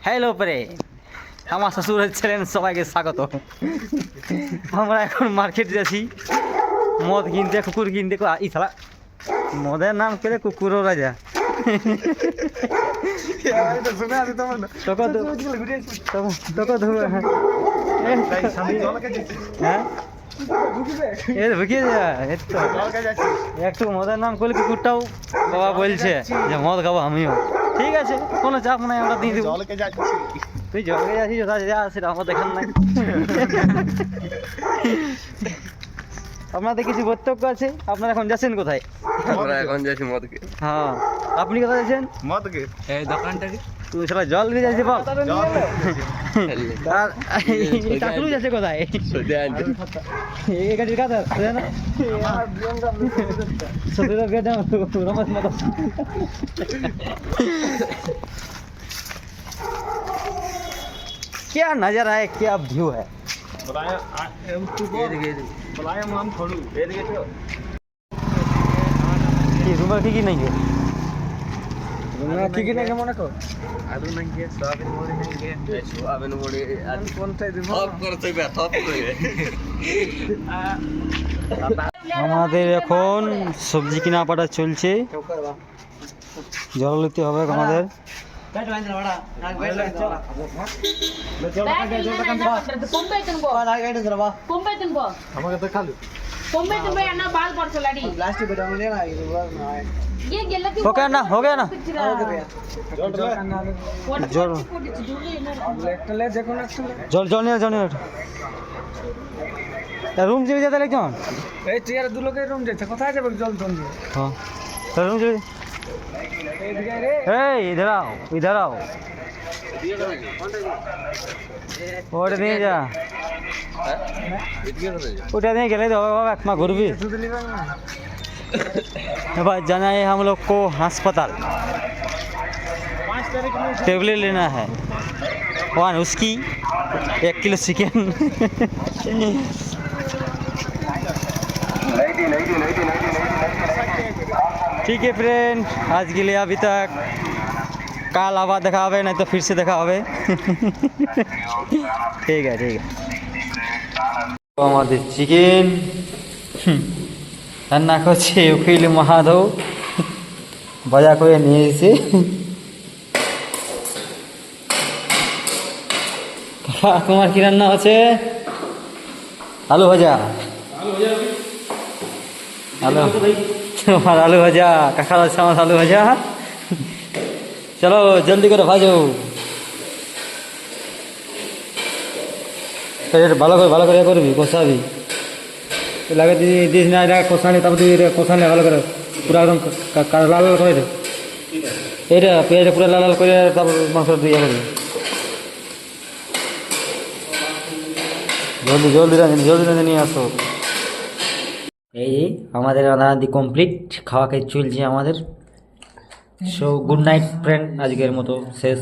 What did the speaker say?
Hello pray আমার শ্বশুরের ছিলেন সবাইকে স্বাগত। আমরা এখন মার্কেট যাচ্ছি মদ কিনতে, কুকুর কিনতে। ই শালা মদের নাম করে কুকুরও রাজা। একটু মদের নাম করলে কুকুরটাও বাবা বলছে যে মদ খাবো আমিও। ঠিক আছে, কোনো চাপ নাই, আমরা দিয়ে দেবো। তুই জলকে যাচ্ছিস, সেটা আমার দেখার নাই। আপনাদের কিছু বক্তব্য আছে? আপনারা এখন যাচ্ছেন কোথায়? আমরা এখন যাচ্ছি মদকে। হ্যাঁ, আপনি কোথায় যাচ্ছেন? মদকে এই দোকানটাকে। তুই সারা জল নিয়ে যাচ্ছিস বল। কাকলু যাচ্ছে কোথায়? এই গাড়ির কাছে না রমেশ মতো। क्या नज़र है, क्या व्यू है। रूमर की नहीं है, ठीक नहीं मने को आलू नहीं है, सोयाबीन बड़ी नहीं है, सोयाबीन बड़ी কোনটাই দিব সব করতে হবে, সব করে। আমাদের এখন সবজি কেনাকাটা চলছে, জল নিতে হবে আমাদের। ओके ना, हो गया ना। জল জল জল নিয়ে জল রুম যাবে যেতে একজন এই চেয়ার দু লোকের রুম যেতে কোথায় যাবে জল জল হ্যাঁ রুম যাবে। এই इधर आओ, इधर आओ, ওটা নিয়ে যা, ওটা নিয়ে গেলে তো বাবা এক মা ঘুরবি। एबार जाना है हम लोग को अस्पताल, टेबलेट लेना है, वन उसकी 1 किलो चिकन। ठीक है फ्रेंड, आज के लिए अभी तक, कल आवा देखा হবে, नहीं तो फिर से देखा হবে। ठीक है ठीक है। আমাদের চিকেন রান্না করছে উকিল মাহাধব, বাজা করে নিয়ে এসে। তোমার কি রান্না আছে? আলু ভাজা। আলু তোমার আলু ভাজা, কাকার আছে আমার আলু ভাজা। চলো জলদি করে ভাজো, ভালো করে করবি, কষাবি লাগে দিস না, এটা কষানি, তারপর তুই এটা কষানি ভালো করে পুরো একদম লাল লাল করে দে। এইটা পেঁয়াজটা পুরো লাল লাল করে তারপর মাংসটা দিয়ে করবি। জলদি জলদি নিয়ে আসো। এই আমাদের রান্নাবান্না কমপ্লিট, খাওয়া খাই চলছে আমাদের। সো গুড নাইট ফ্রেন্ড, আজকের মতো শেষ।